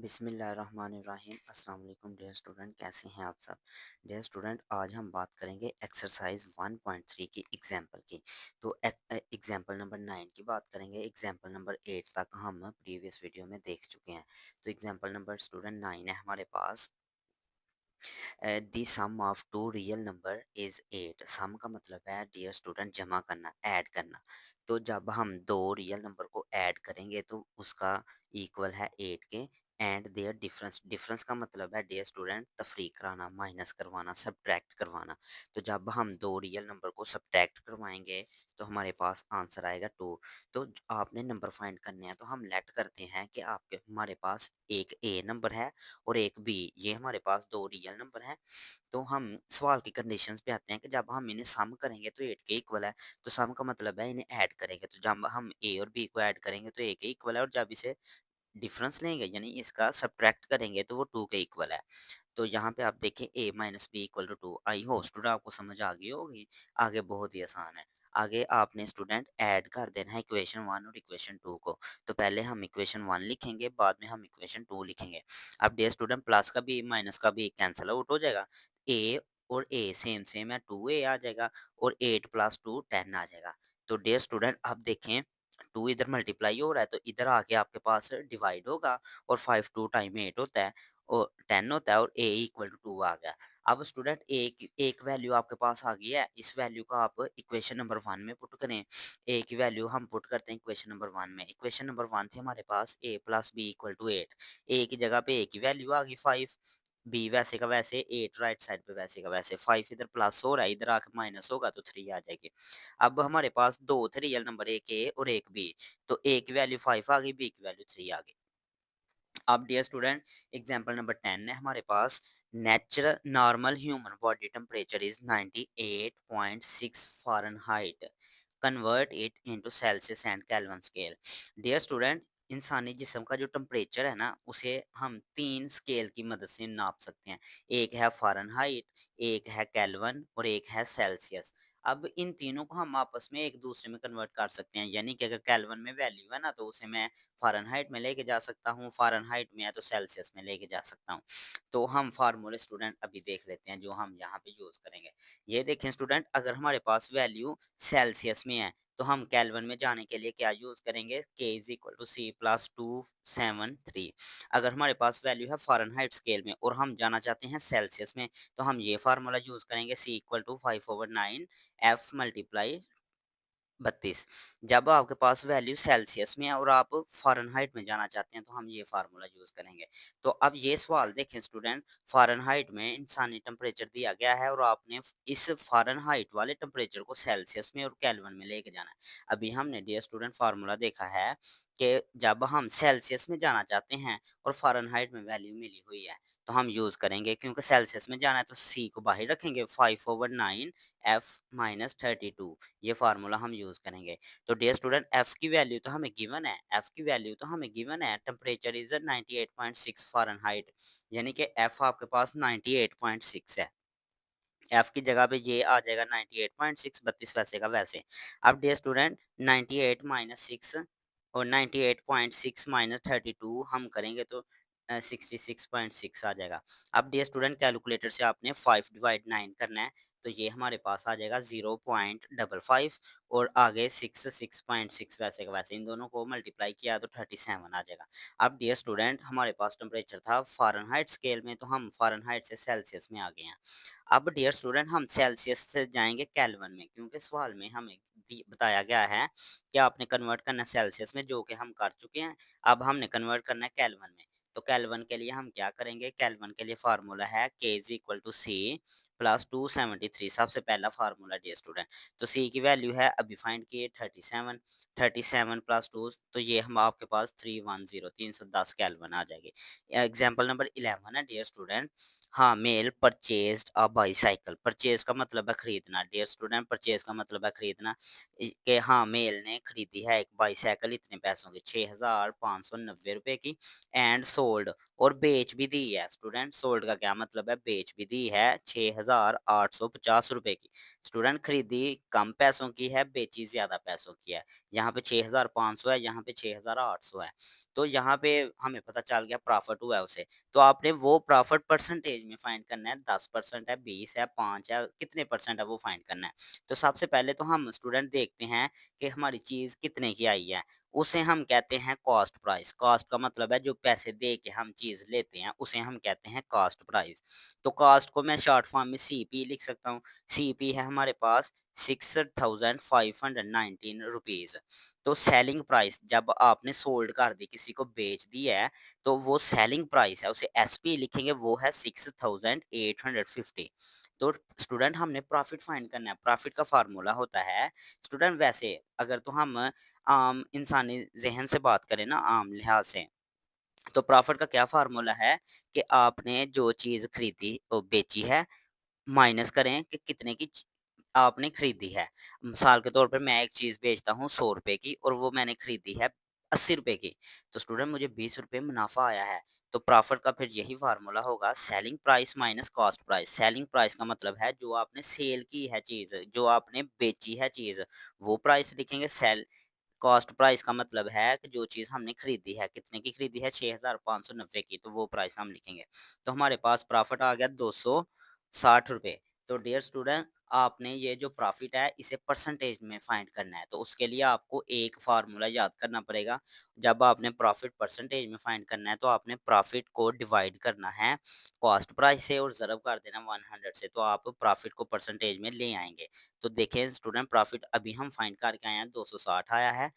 बिस्मिल्लाहिर्रहमानिर्रहीम अस्सलाम वालेकुम डियर स्टूडेंट, कैसे हैं आप सब। डियर स्टूडेंट, आज हम बात करेंगे एक्सरसाइज 1.3 की एग्जाम्पल की। तो एग्जाम्पल नंबर 9 की बात करेंगे। एग्जाम्पल नंबर 8 तक हम प्रीवियस वीडियो में देख चुके हैं। तो एग्जाम्पल नंबर स्टूडेंट 9 है हमारे पास। The sum of two real number is 8। Sum का मतलब है डियर स्टूडेंट जमा करना, ऐड करना। तो जब हम दो रियल नंबर को ऐड करेंगे तो उसका इक्वल है 8 के। एंड देयर डिफरेंस, डिफरेंस का मतलब है डियर स्टूडेंट तफरीक कराना, माइनस करवाना, सब्ट्रैक्ट करवाना। तो जब हम दो रियल नंबर को सब्ट्रैक्ट करवाएंगे तो हमारे पास आंसर आएगा 2। तो आपने नंबर फाइंड करने हैं तो हम लेट करते हैं कि आपके हमारे पास एक ए नंबर है और एक बी। ये हमारे पास दो रियल नंबर हैं। तो हम सवाल की कंडीशंस पे आते हैं कि जब हम इन्हें सम करेंगे तो 8 के इक्वल है। तो सम का मतलब है इन्हें ऐड करेंगे। तो जब हम ए और बी को ऐड करेंगे तो ए के इक्वल है, और जब इसे डिफरेंस लेंगे यानी इसका सब्ट्रैक्ट करेंगे तो वो 2 के इक्वल है। तो यहाँ पे आप देखें a minus b equal to 2। I hope student आपको समझ आ गई होगी। आगे बहुत ही आसान है। आगे आपने स्टूडेंट ऐड कर देना है इक्वेशन 1 और इक्वेशन 2 को। तो पहले हम इक्वेशन 1 लिखेंगे, बाद में हम इक्वेशन 2 लिखेंगे। अब डियर स्टूडेंट प्लस का भी माइनस का भी कैंसिल आउट हो जाएगा। a और a सेम सेम है, 2a आ जाएगा और 8 प्लस 2 10 आ जाएगा। तो डियर स्टूडेंट अब देखें 2 इधर मल्टीप्लाई हो रहा है तो इधर आके आपके पास डिवाइड होगा, और 5 2 टाइम 8 होता है और 10 होता है, और a इक्वल टू 2 आ गया। अब स्टूडेंट एक एक वैल्यू आपके पास आ गई है, इस वैल्यू का आप इक्वेशन नंबर 1 में पुट करें। a की वैल्यू हम पुट करते हैं इक्वेशन नंबर 1 में। इक्वेशन नंबर 1 थी हमारे पास a plus b equal to 8। a की जगह पे a की वैल्यू आ गई 5। बी वैसे का वैसे, 8 राइट साइड पे वैसे का वैसे, 5 इधर प्लस हो रहा है, इधर आके माइनस होगा तो 3 आ जाएगी। अब हमारे पास दो थे रियल नंबर, एक ए और एक बी। तो ए की वैल्यू 5 आ गई, बी की वैल्यू 3 आ गई। अब डियर स्टूडेंट एग्जांपल नंबर 10 है हमारे पास। Natural normal human body temperature is 98.6 Fahrenheit. Convert it into Celsius and Kelvin scale. Dear student, इंसानी जिस्म का जो टेम्परेचर है ना उसे हम 3 स्केल की मदद से नाप सकते हैं। एक है फ़ारेनहाइट, एक है केल्विन और एक है सेल्सियस। अब इन तीनों को हम आपस में एक दूसरे में कन्वर्ट कर सकते हैं, यानी कि अगर केल्विन में वैल्यू है ना तो उसे मैं फ़ारेनहाइट में लेके जा सकता हूँ, फ़ारेनहाइट में है तो सेल्सियस में लेके जा सकता हूँ। तो हम फ़ॉर्मूले स्टूडेंट अभी देख लेते हैं जो हम यहाँ पे यूज़ करेंगे। ये देखें स्टूडेंट, अगर हमारे पास वैल्यू सेल्सियस में है तो हम केल्विन में जाने के लिए क्या यूज़ करेंगे, K is equal to C plus 273। अगर हमारे पास वैल्यू है फ़ारेनहाइट स्केल में और हम जाना चाहते हैं सेल्सियस में, तो हम ये फ़ॉर्मूला यूज़ करेंगे, C equal to 5/9 F multiply 32। जब आपके पास वैल्यू सेल्सियस में है और आप फ़ारेनहाइट में जाना चाहते हैं तो हम ये फ़ॉर्मूला यूज़ करेंगे। तो अब ये सवाल देखें स्टूडेंट, फ़ारेनहाइट में इंसानी टेम्परेचर दिया गया है और आपने इस फ़ारेनहाइट वाले टेम्परेचर को सेल्सियस में और केल्विन में लेके जाना है। अभी हमने डियर स्टूडेंट फ़ॉर्मूला देखा है कि जब हम सेल्सियस में जाना चाहते हैं और फ़ारेनहाइट में वैल्यू मिली हुई है तो हम यूज़ करेंगे, क्योंकि सेल्सियस में जाना है तो C को बाहर रखेंगे, 5/9 F माइनस 32। ये फार्मूला हम यूज़ करेंगे। तो डियर स्टूडेंट एफ की वैल्यू तो हमें गिवन है, एफ की वैल्यू तो हमें गिवन है, टेम्परेचर इज 98.6 फ़ारेनहाइट, यानी कि एफ आपके पास 98.6 है। एफ की जगह पे ये आ जाएगा 98.6, 32 वैसे का वैसे। अब डियर स्टूडेंट 98 माइनस 6 और 98.6 माइनस 32 हम करेंगे तो 66.6 आ जाएगा। अब डियर स्टूडेंट कैलकुलेटर से आपने 5 डिवाइड 9 करना है, तो ये हमारे पास आ जाएगा 0.55 और आगे 6 वैसे का वैसे, इन दोनों को मल्टीप्लाई किया तो 37 आ जाएगा। अब डियर स्टूडेंट हमारे पास टेम्परेचर था फ़ारेनहाइट स्केल में, तो हम फ़ारेनहाइट से सेल्सियस में आ गए हैं। अब डियर स्टूडेंट हम सेल्सियस से जाएँगे केल्विन में, क्योंकि सवाल में हमें बताया गया है कि आपने कन्वर्ट करना है सेल्सियस में, जो कि हम कर चुके हैं। अब हमने कन्वर्ट करना है केल्विन में। तो केल्विन के लिए हम क्या करेंगे, केल्विन के लिए फार्मूला है K is equal to C plus 273। सबसे पहला फार्मूला डियर स्टूडेंट। तो C की वैल्यू है अभी फाइंड किए 37, 37 प्लस 2, तो ये हम आपके पास 310 310 केल्विन आ जाएगी। एग्जाम्पल नंबर 11 है डियर स्टूडेंट। हाँ, male purchased a bicycle. Purchase का मतलब है खरीदना डियर स्टूडेंट, परचेज का मतलब है खरीदना। कि हाँ, मेल ने खरीदी है एक बाईसाइकिल इतने पैसों की, 6590 रुपए की, एंड सोल्ड और बेच भी दी है। स्टूडेंट सोल्ड का क्या मतलब है, बेच भी दी है 6,850 रुपए की। स्टूडेंट खरीदी कम पैसों की है, बेची ज़्यादा पैसों की है। यहाँ पे 6,500 है, यहाँ पे 6,800 है। तो यहाँ पे हमें पता चल गया प्रॉफिट हुआ है उसे। तो आपने वो प्रॉफिट परसेंटेज में फाइंड करना है, 10% है, 20 है, 5 है, कितने परसेंट है वो फाइंड करना है। तो सबसे पहले तो हम स्टूडेंट देखते हैं कि हमारी चीज़ कितने की आई है। उसे हम कहते हैं कॉस्ट प्राइस। कॉस्ट का मतलब है जो पैसे दे के हम चीज़ लेते हैं, उसे हम कहते हैं कॉस्ट प्राइस। तो कॉस्ट को मैं शॉर्ट फॉर्म में सीपी लिख सकता हूँ। सीपी है हमारे पास 6,519 रुपीज़। तो सेलिंग प्राइस जब आपने सोल्ड कर दी, किसी को बेच दी है, तो वो सेलिंग प्राइस है, उसे एसपी लिखेंगे, वो है 6,850। तो स्टूडेंट हमने प्रॉफिट फाइंड करना है। प्रॉफिट का फार्मूला होता है स्टूडेंट, वैसे अगर तो हम आम इंसानी ज़हन से बात करें ना, आम लिहाज से, तो प्रॉफिट का क्या फ़ॉर्मूला है कि आपने जो चीज़ खरीदी वो बेची है, माइनस करें कि कितने की आपने खरीदी है। मिसाल के तौर पे मैं एक चीज़ बेचता हूँ ₹100 की और वो मैंने खरीदी है ₹80 की। तो स्टूडेंट मुझे ₹20 मुनाफ़ा आया है। तो प्रॉफिट का फिर यही फ़ॉर्मूला होगा, selling price minus cost price. Selling price का मतलब है जो आपने सेल की है चीज़, जो आपने बेची है चीज़, वो प्राइस लिखेंगे। कॉस्ट प्राइस का मतलब है कि जो चीज़ हमने खरीदी है, कितने की खरीदी है, 6,590 की, तो वो प्राइस हम लिखेंगे। तो हमारे पास प्रॉफिट आ गया ₹260। तो डियर स्टूडेंट, आपने ये जो प्रॉफिट है इसे परसेंटेज में फाइंड करना है। तो उसके लिए आपको एक फार्मूला याद करना पड़ेगा। जब आपने प्रॉफिट परसेंटेज में फाइंड करना है, तो आपने प्रॉफिट को डिवाइड करना है कॉस्ट प्राइस से और ज़रब कर देना 100 से, तो आप प्रॉफिट को परसेंटेज में ले आएँगे। तो देखें स्टूडेंट, प्रॉफिट अभी हम फाइंड करके आए हैं, 260 आया है।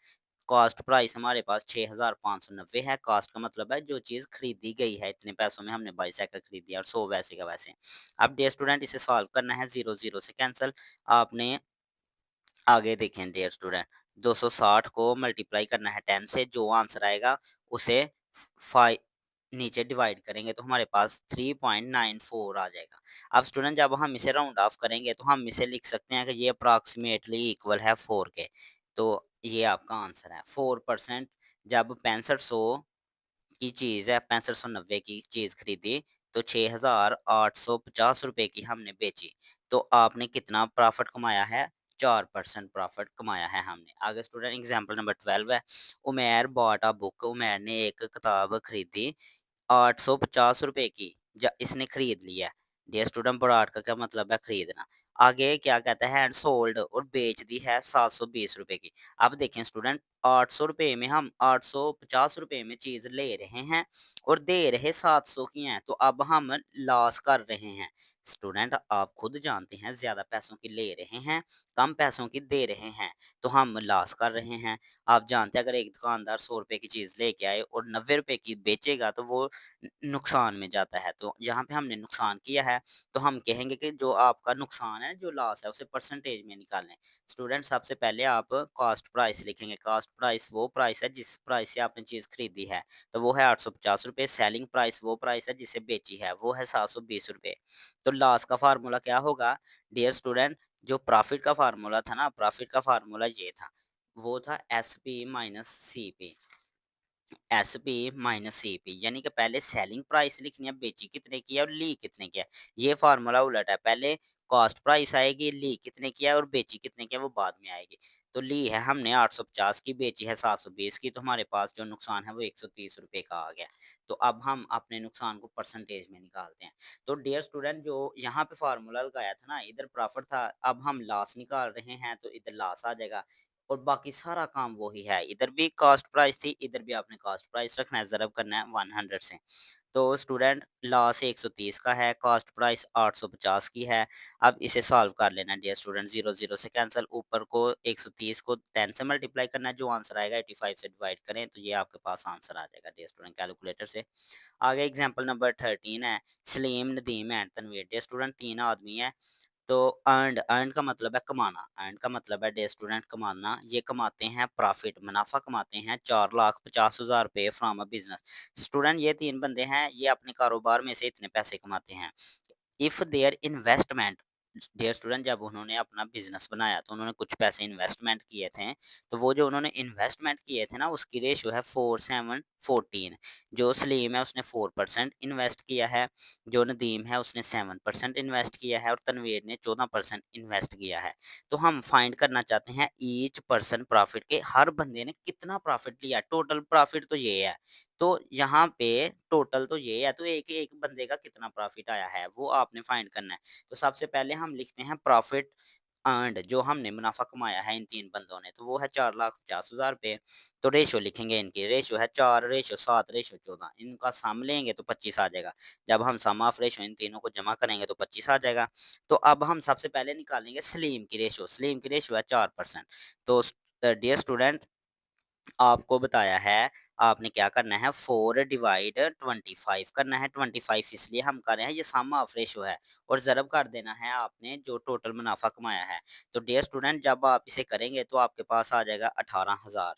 कॉस्ट प्राइस हमारे पास 6,590 है। कॉस्ट का मतलब है जो चीज़ खरीदी गई है, इतने पैसों में हमने बाईसाइकिल खरीदी है और 100 वैसे का वैसे। अब डियर स्टूडेंट, इसे सॉल्व करना है, 0 0 से कैंसल। आपने आगे देखें डियर स्टूडेंट, 260 को मल्टीप्लाई करना है 10 से, जो आंसर आएगा उसे 5 नीचे डिवाइड करेंगे तो हमारे पास 3.94 आ जाएगा। अब स्टूडेंट, जब हम इसे राउंड ऑफ करेंगे तो हम इसे लिख सकते हैं कि ये अप्रॉक्सीमेटली इक्वल है 4 के। तो ये आपका आंसर है 4%। जब 6500 की चीज़ है, 6590 की चीज़ खरीदी, तो 6,850 रुपए की हमने बेची। तो आपने कितना प्रॉफ़िट कमाया है? 4% प्रॉफ़िट कमाया है हमने। आगे स्टूडेंट, एग्ज़ाम्पल नंबर 12 है। Umair bought a book. Umair ने एक किताब खरीदी ₹850 की, इसने खरीद लिया। डियर स्टूडेंट, बॉट का क्या मतलब है? खरीदना। आगे क्या कहता है? एंड सोल्ड, और बेच दी है ₹720 की। अब देखें स्टूडेंट, ₹800 में हम ₹850 में चीज़ ले रहे हैं और दे रहे 700 की हैं, तो अब हम लॉस कर रहे हैं। स्टूडेंट, आप खुद जानते हैं ज़्यादा पैसों की ले रहे हैं, कम पैसों की दे रहे हैं, तो हम लॉस कर रहे हैं। आप जानते हैं अगर एक दुकानदार ₹100 की चीज़ लेके आए और ₹90 की बेचेगा तो वो नुकसान में जाता है। तो यहाँ पे हमने नुकसान किया है, तो हम कहेंगे कि जो आपका नुकसान है, जो लॉस है, उसे परसेंटेज में निकालें। स्टूडेंट, सबसे पहले आप कॉस्ट प्राइस लिखेंगे। कॉस्ट प्राइस वो प्राइस है जिस प्राइस से आपने चीज़ खरीदी है, तो वो है ₹850। सेलिंग प्राइस वो प्राइस है जिसे बेची है, वो है ₹720। तो लॉस का फार्मूला क्या होगा डियर स्टूडेंट? जो प्रॉफिट का फार्मूला था ना, प्रॉफिट का फार्मूला ये था, वो था SP minus CP. SP minus CP, यानी कि पहले सेलिंग प्राइस लिखनी है, बेची कितने की है और ली कितने की है। ये फार्मूला उलट है, पहले कॉस्ट प्राइस आएगी, ली कितने की है और बेची कितने की है वो बाद में आएगी। तो ली है हमने 850 की, बेची है 720 की, तो हमारे पास जो नुकसान है वो 130 रुपए का आ गया। तो अब हम अपने नुकसान को परसेंटेज में निकालते हैं। तो डियर स्टूडेंट, जो यहाँ पे फार्मूला लगाया था ना, इधर प्रॉफिट था, अब हम लॉस निकाल रहे हैं, तो इधर लॉस आ जाएगा और बाकी सारा काम वही है। इधर भी कॉस्ट प्राइस थी, इधर भी आपने कॉस्ट प्राइस रखना है, ज़रब करना है 100 से। तो स्टूडेंट, लॉस 130 का है, कॉस्ट प्राइस 850 की है। अब इसे सॉल्व कर लेना डियर स्टूडेंट, 0 0 से कैंसल, ऊपर को 130 को 10 से मल्टीप्लाई करना है, जो आंसर आएगा 85 से डिवाइड करें तो ये आपके पास आंसर आ जाएगा डियर स्टूडेंट कैलकुलेटर से। आगे एग्जांपल नंबर 13 है। Salim, Nadeem and Tanveer. Dear student, 3 आदमी है। तो अर्न का मतलब है कमाना। अर्न का मतलब है डे स्टूडेंट कमाना। ये कमाते हैं प्रॉफिट, मुनाफा कमाते हैं 4,50,000 रुपए फ्रॉम अ बिजनेस। स्टूडेंट, ये 3 बंदे हैं, ये अपने कारोबार में से इतने पैसे कमाते हैं। If their investment dear student जब उन्होंने अपना बिज़नेस बनाया तो उन्होंने कुछ पैसे इन्वेस्टमेंट किए थे, तो वो जो उन्होंने इन्वेस्टमेंट किए थे ना उसकी रेशियो है 4-7-14। जो सलीम है उसने 4% इन्वेस्ट किया है, जो नदीम है उसने 7% इन्वेस्ट किया है और तनवीर ने 14% इन्वेस्ट किया है। तो हम फाइंड करना चाहते हैं ईच पर्सन प्रॉफिट के हर बंदे ने कितना प्रॉफिट लिया, टोटल प्रॉफिट तो ये है। तो यहाँ पे टोटल तो ये है, तो एक-एक बंदे का कितना प्रॉफिट आया है वो आपने फाइंड करना है। तो सबसे पहले हम लिखते हैं प्रॉफिट अर्न्ड, जो हमने मुनाफ़ा कमाया है इन 3 बंदों ने, तो वो है 4,50,000 रुपए। तो रेशियो लिखेंगे, इनकी रेशियो है 4 रेशियो 7 रेशियो 14, इनका सम लेंगे तो 25 आ जाएगा। जब हम सम ऑफ रेशियो इन तीनों को जमा करेंगे तो 25 आ जाएगा। तो अब हम सबसे पहले निकालेंगे सलीम की रेशियो, सलीम की रेशियो है 4%। तो डियर स्टूडेंट आपको बताया है, आपने क्या करना है 4 डिवाइड 25 करना है। 25 इसलिए हम कर रहे हैं, ये सम ऑफ रेशियो है और ज़रब कर देना है आपने जो टोटल मुनाफ़ा कमाया है। तो डियर स्टूडेंट जब आप इसे करेंगे तो आपके पास आ जाएगा 18,000।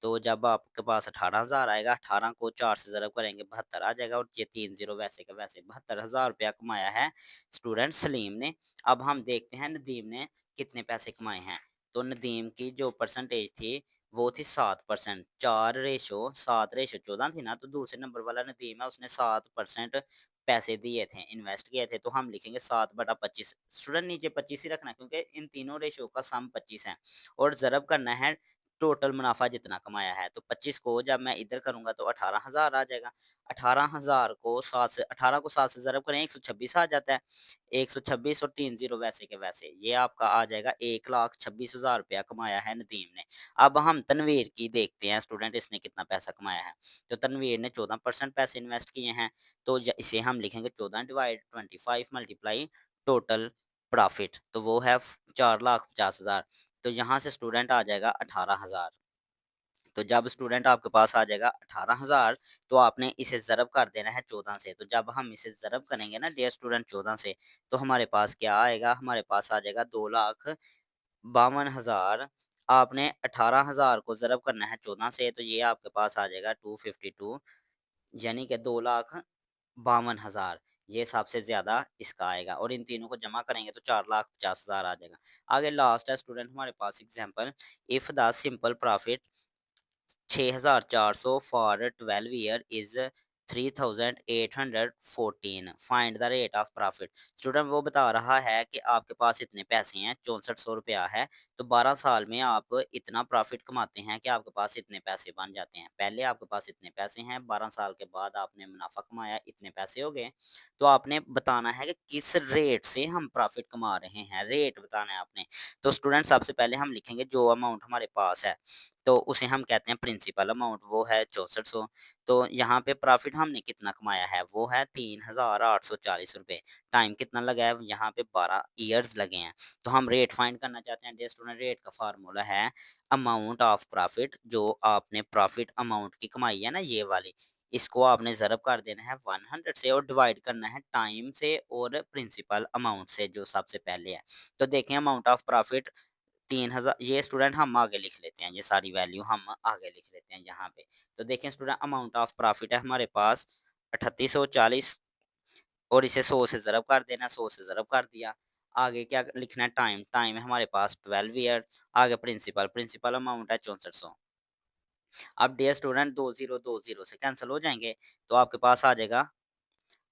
तो जब आपके पास 18,000 आएगा, 18 को 4 से ज़रब करेंगे 72 आ जाएगा और ये 3 ज़ीरो वैसे का वैसे 72,000 रुपया कमाया है स्टूडेंट सलीम ने। अब हम देखते हैं नदीम ने कितने पैसे कमाए हैं। तो नदीम की जो परसेंटेज थी वो थी 7%, 4 रेशो 7 रेशो 14 थी ना, तो दूसरे नंबर वाला नदीम है उसने 7% पैसे दिए थे, इन्वेस्ट किए थे, तो हम लिखेंगे 7/25। स्टूडेंट नीचे 25 ही रखना है क्योंकि इन तीनों रेशो का सम 25 है और ज़रब करना है टोटल मुनाफ़ा जितना कमाया है। तो 25 को जब मैं इधर करूँगा तो 18,000 आ जाएगा। 18,000 को 7 से 18 को 7 से ज़रब करें 126 आ जाता है। 126 और 3 ज़ीरो वैसे के वैसे, ये आपका आ जाएगा 1,26,000 रुपया कमाया है नदीम ने। अब हम तनवीर की देखते हैं स्टूडेंट इसने कितना पैसा कमाया है। तो तनवीर ने 14% पैसे इन्वेस्ट किए हैं, तो इसे हम लिखेंगे 14 डिवाइड 25 मल्टीप्लाई टोटल प्रॉफिट, तो वो है 4,50,000। तो यहाँ से स्टूडेंट आ जाएगा 18,000। तो जब स्टूडेंट आपके पास आ जाएगा 18,000 तो आपने इसे ज़रब कर देना है 14 से। तो जब हम इसे ज़रब करेंगे ना डियर स्टूडेंट 14 से, तो हमारे पास क्या आएगा? हमारे पास आ जाएगा 2,52,000। आपने 18,000 को ज़रब करना है 14 से, तो ये आपके पास आ जाएगा 252, यानी कि 2,52,000। ये सबसे ज़्यादा इसका आएगा और इन तीनों को जमा करेंगे तो 4,50,000 आ जाएगा। आगे लास्ट है स्टूडेंट हमारे पास example, if the simple profit 6,400 for 12 year is 3,814, find the rate of profit. Student वो बता रहा है कि आपके पास इतने पैसे हैं, 6400 रुपया है, तो 12 साल में आप इतना प्रॉफिट कमाते हैं कि आपके पास इतने पैसे बन जाते हैं। पहले आपके पास इतने पैसे हैं, 12 साल के बाद आपने मुनाफा कमाया, इतने पैसे हो गए। तो आपने बताना है कि किस रेट से हम प्रॉफिट कमा रहे हैं, रेट बताना है आपने। तो स्टूडेंट सबसे पहले हम लिखेंगे जो अमाउंट हमारे पास है, तो उसे हम कहते हैं प्रिंसिपल अमाउंट, वो है 6400। तो यहाँ पे प्रॉफिट हमने कितना कमाया है, वो है 3,840 रुपये। टाइम कितना लगा है, यहाँ पे 12 ईयर्स लगे हैं। तो हम रेट फाइंड करना चाहते हैं डियर स्टूडेंट, रेट का फार्मूला है अमाउंट ऑफ प्रॉफिट, जो आपने प्रॉफिट अमाउंट की कमाई है ना ये वाली, इसको आपने ज़रब कर देना है 100 से और डिवाइड करना है टाइम से और प्रिंसिपल अमाउंट से जो सबसे पहले है। तो देखें अमाउंट ऑफ प्रॉफिट 3,000, ये स्टूडेंट हम आगे लिख लेते हैं, ये सारी वैल्यू हम आगे लिख लेते हैं यहाँ पे। तो देखें स्टूडेंट अमाउंट ऑफ प्रॉफिट है हमारे पास 3840 और इसे 100 से ज़रब कर देना, 100 से ज़रब कर दिया। आगे क्या लिखना है टाइम, टाइम है हमारे पास 12 ईयर। आगे प्रिंसिपल, प्रिंसिपल अमाउंट है 6400। अब डियर स्टूडेंट 2 0 से कैंसिल हो जाएंगे, तो आपके पास आ जाएगा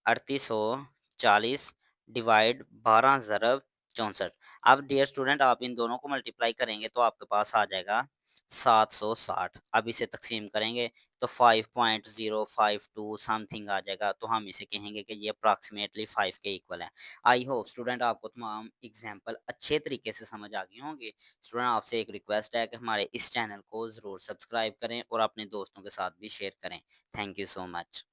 3840 डिवाइड 12 ज़रब 64। अब डियर स्टूडेंट आप इन दोनों को मल्टीप्लाई करेंगे तो आपके पास आ जाएगा 760। अब इसे तकसीम करेंगे तो 5.052 समथिंग आ जाएगा, तो हम इसे कहेंगे कि ये अप्रॉक्सीमेटली 5 के इक्वल है। आई होप स्टूडेंट आपको तमाम एग्जाम्पल अच्छे तरीके से समझ आ गए होंगे। स्टूडेंट आपसे एक रिक्वेस्ट है कि हमारे इस चैनल को ज़रूर सब्सक्राइब करें और अपने दोस्तों के साथ भी शेयर करें। Thank you so much.